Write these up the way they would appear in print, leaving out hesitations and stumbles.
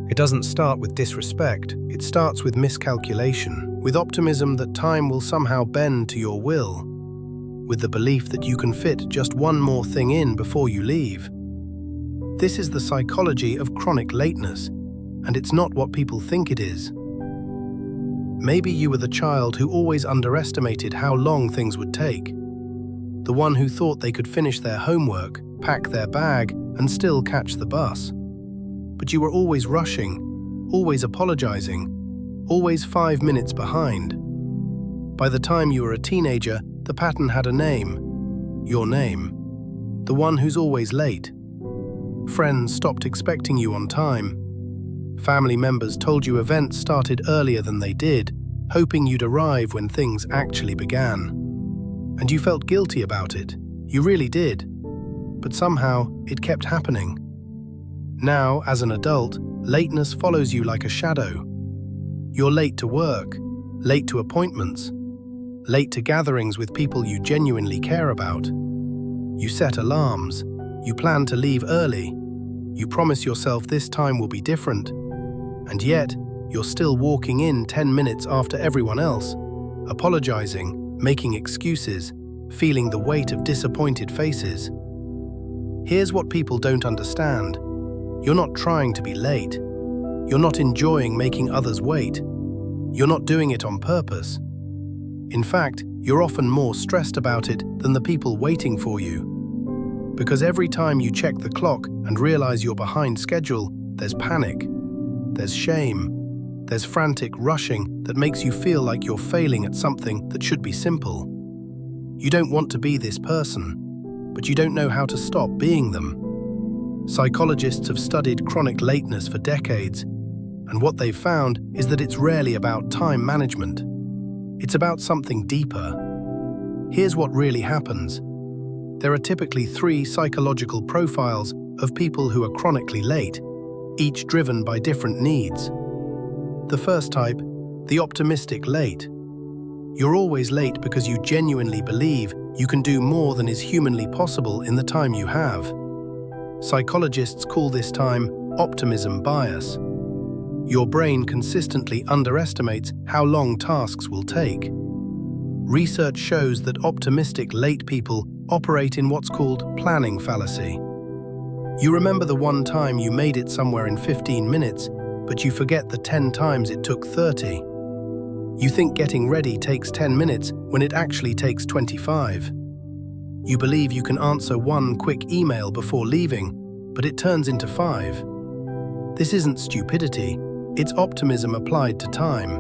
It doesn't start with disrespect, it starts with miscalculation, with optimism that time will somehow bend to your will, with the belief that you can fit just one more thing in before you leave. This is the psychology of chronic lateness, and it's not what people think it is. Maybe you were the child who always underestimated how long things would take. The one who thought they could finish their homework, pack their bag, and still catch the bus. But you were always rushing, always apologizing, always 5 minutes behind. By the time you were a teenager, the pattern had a name. Your name. The one who's always late. Friends stopped expecting you on time. Family members told you events started earlier than they did, hoping you'd arrive when things actually began. And you felt guilty about it. You really did. But somehow, it kept happening. Now, as an adult, lateness follows you like a shadow. You're late to work, late to appointments, late to gatherings with people you genuinely care about. You set alarms, you plan to leave early, you promise yourself this time will be different, and yet, you're still walking in 10 minutes after everyone else, apologizing, making excuses, feeling the weight of disappointed faces. Here's what people don't understand. You're not trying to be late. You're not enjoying making others wait. You're not doing it on purpose. In fact, you're often more stressed about it than the people waiting for you. Because every time you check the clock and realize you're behind schedule, there's panic, there's shame, there's frantic rushing that makes you feel like you're failing at something that should be simple. You don't want to be this person, but you don't know how to stop being them. Psychologists have studied chronic lateness for decades, and what they've found is that it's rarely about time management. It's about something deeper. Here's what really happens. There are typically 3 psychological profiles of people who are chronically late, each driven by different needs. The first type, the optimistic late. You're always late because you genuinely believe you can do more than is humanly possible in the time you have. Psychologists call this time optimism bias. Your brain consistently underestimates how long tasks will take. Research shows that optimistic late people operate in what's called planning fallacy. You remember the one time you made it somewhere in 15 minutes, but you forget the 10 times it took 30. You think getting ready takes 10 minutes when it actually takes 25. You believe you can answer one quick email before leaving, but it turns into 5. This isn't stupidity, it's optimism applied to time.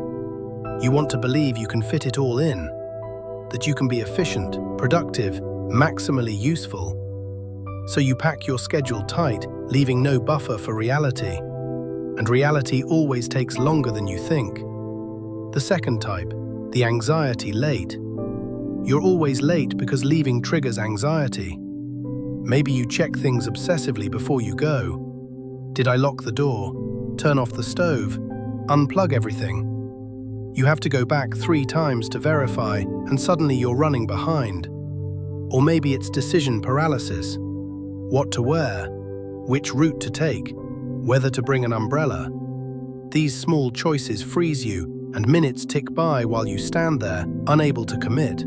You want to believe you can fit it all in, that you can be efficient, productive, maximally useful. So you pack your schedule tight, leaving no buffer for reality. And reality always takes longer than you think. The second type, the anxiety late. You're always late because leaving triggers anxiety. Maybe you check things obsessively before you go. Did I lock the door? Turn off the stove? Unplug everything? You have to go back 3 times to verify, and suddenly you're running behind. Or maybe it's decision paralysis. What to wear? Which route to take? Whether to bring an umbrella? These small choices freeze you, and minutes tick by while you stand there, unable to commit.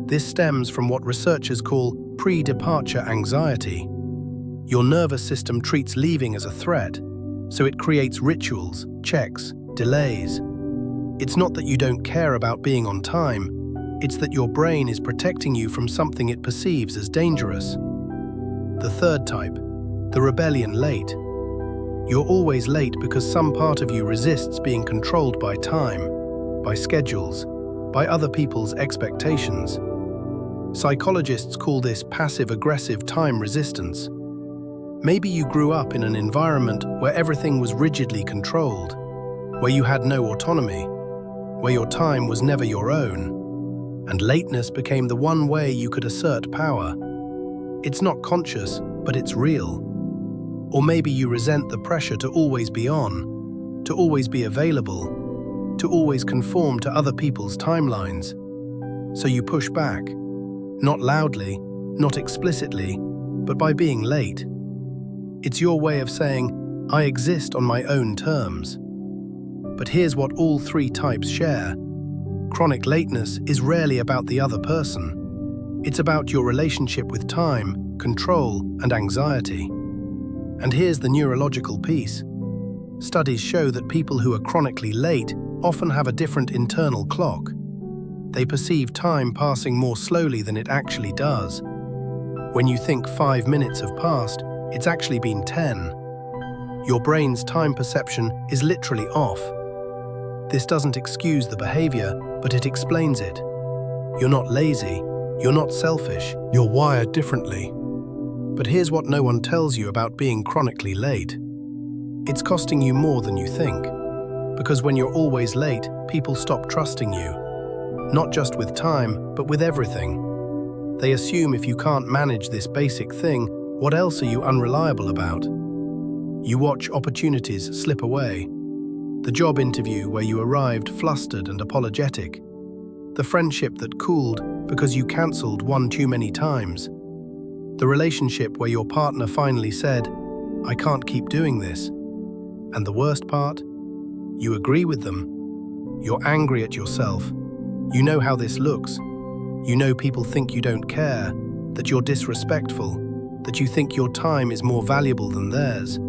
This stems from what researchers call pre-departure anxiety. Your nervous system treats leaving as a threat, so it creates rituals, checks, delays. It's not that you don't care about being on time, it's that your brain is protecting you from something it perceives as dangerous. The third type, the rebellion late. You're always late because some part of you resists being controlled by time, by schedules, by other people's expectations. Psychologists call this passive-aggressive time resistance. Maybe you grew up in an environment where everything was rigidly controlled, where you had no autonomy, where your time was never your own, and lateness became the one way you could assert power. It's not conscious, but it's real. Or maybe you resent the pressure to always be on, to always be available, to always conform to other people's timelines. So you push back, not loudly, not explicitly, but by being late. It's your way of saying, I exist on my own terms. But here's what all three types share. Chronic lateness is rarely about the other person. It's about your relationship with time, control, and anxiety. And here's the neurological piece. Studies show that people who are chronically late often have a different internal clock. They perceive time passing more slowly than it actually does. When you think 5 minutes have passed, it's actually been 10. Your brain's time perception is literally off. This doesn't excuse the behavior, but it explains it. You're not lazy, you're not selfish, you're wired differently. But here's what no one tells you about being chronically late. It's costing you more than you think. Because when you're always late, people stop trusting you. Not just with time, but with everything. They assume if you can't manage this basic thing, what else are you unreliable about? You watch opportunities slip away. The job interview where you arrived flustered and apologetic. The friendship that cooled because you cancelled one too many times. The relationship where your partner finally said, "I can't keep doing this." And the worst part? You agree with them. You're angry at yourself. You know how this looks. You know people think you don't care, that you're disrespectful, that you think your time is more valuable than theirs.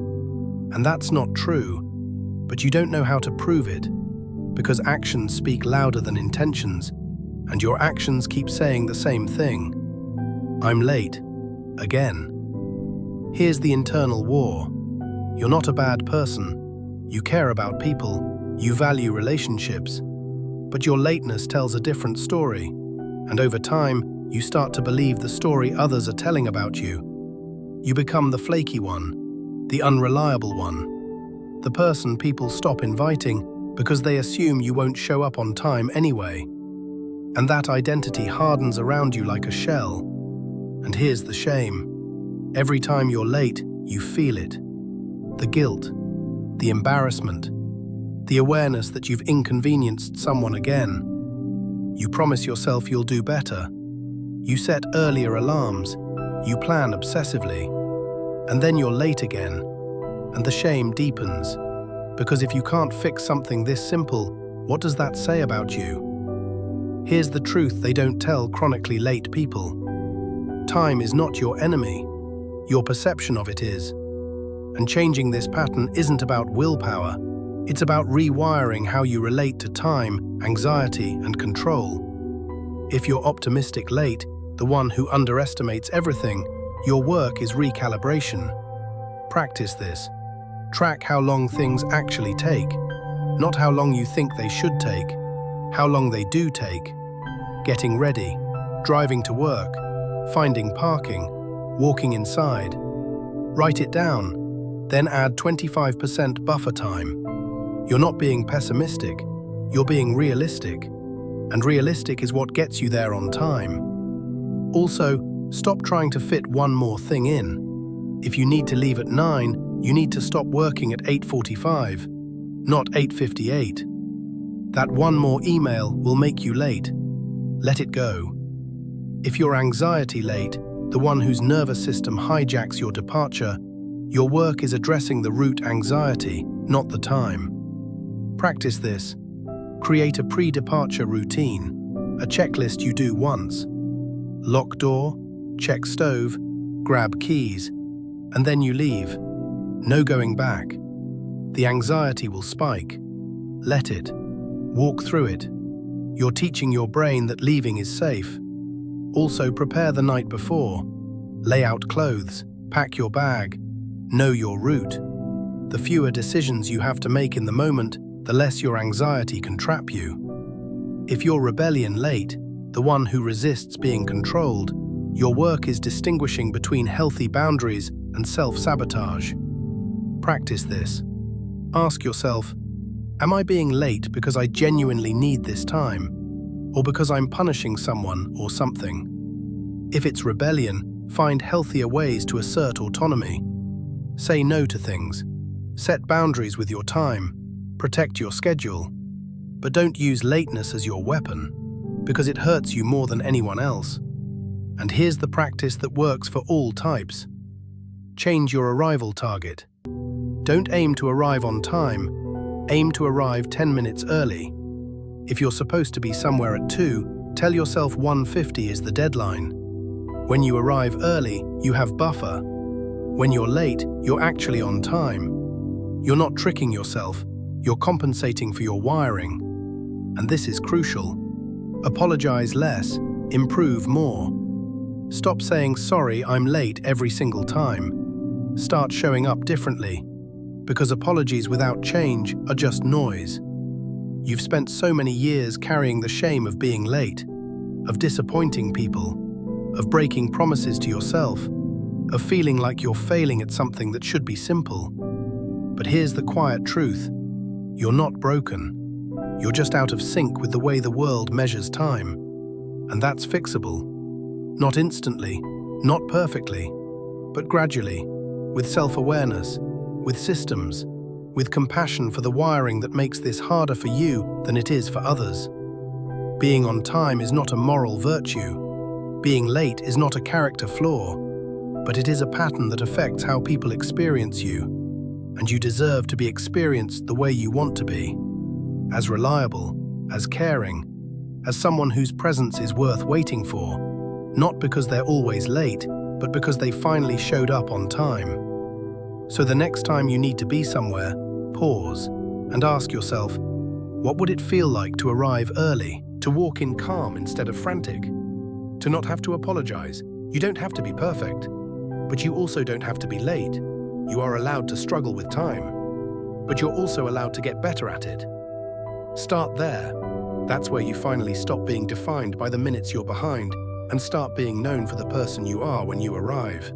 And that's not true, but you don't know how to prove it, because actions speak louder than intentions, and your actions keep saying the same thing. I'm late. Again. Here's the internal war. You're not a bad person. You care about people. You value relationships. But your lateness tells a different story. And over time, you start to believe the story others are telling about you. You become the flaky one, the unreliable one, the person people stop inviting because they assume you won't show up on time anyway. And that identity hardens around you like a shell. And here's the shame. Every time you're late, you feel it. The guilt, the embarrassment, the awareness that you've inconvenienced someone again. You promise yourself you'll do better. You set earlier alarms. You plan obsessively. And then you're late again. And the shame deepens. Because if you can't fix something this simple, what does that say about you? Here's the truth they don't tell chronically late people. Time is not your enemy. Your perception of it is. And changing this pattern isn't about willpower. It's about rewiring how you relate to time, anxiety, and control. If you're optimistic late, the one who underestimates everything, your work is recalibration. Practice this. Track how long things actually take, not how long you think they should take, how long they do take. Getting ready, driving to work, finding parking, walking inside. Write it down, then add 25% buffer time. You're not being pessimistic, you're being realistic. And realistic is what gets you there on time. Also, stop trying to fit one more thing in. If you need to leave at 9, you need to stop working at 8:45, not 8:58. That one more email will make you late. Let it go. If you're anxiety late, the one whose nervous system hijacks your departure, your work is addressing the root anxiety, not the time. Practice this. Create a pre-departure routine, a checklist you do once. Lock door, check stove, grab keys, and then you leave. No going back. The anxiety will spike. Let it. Walk through it. You're teaching your brain that leaving is safe. Also, prepare the night before. Lay out clothes, pack your bag, know your route. The fewer decisions you have to make in the moment, the less your anxiety can trap you. If you're rebellion late, the one who resists being controlled, your work is distinguishing between healthy boundaries and self-sabotage. Practice this. Ask yourself, am I being late because I genuinely need this time, or because I'm punishing someone or something? If it's rebellion, find healthier ways to assert autonomy. Say no to things. Set boundaries with your time. Protect your schedule. But don't use lateness as your weapon, because it hurts you more than anyone else. And here's the practice that works for all types. Change your arrival target. Don't aim to arrive on time, aim to arrive 10 minutes early. If you're supposed to be somewhere at 2, tell yourself 1:50 is the deadline. When you arrive early, you have buffer. When you're late, you're actually on time. You're not tricking yourself, you're compensating for your wiring. And this is crucial. Apologize less, improve more. Stop saying, "Sorry, I'm late," every single time. Start showing up differently, because apologies without change are just noise. You've spent so many years carrying the shame of being late, of disappointing people, of breaking promises to yourself, of feeling like you're failing at something that should be simple. But here's the quiet truth. You're not broken. You're just out of sync with the way the world measures time. And that's fixable. Not instantly, not perfectly, but gradually, with self-awareness, with systems, with compassion for the wiring that makes this harder for you than it is for others. Being on time is not a moral virtue. Being late is not a character flaw, but it is a pattern that affects how people experience you, and you deserve to be experienced the way you want to be. As reliable, as caring, as someone whose presence is worth waiting for, not because they're always late, but because they finally showed up on time. So the next time you need to be somewhere, pause and ask yourself, what would it feel like to arrive early, to walk in calm instead of frantic, to not have to apologize? You don't have to be perfect, but you also don't have to be late. You are allowed to struggle with time, but you're also allowed to get better at it. Start there. That's where you finally stop being defined by the minutes you're behind and start being known for the person you are when you arrive.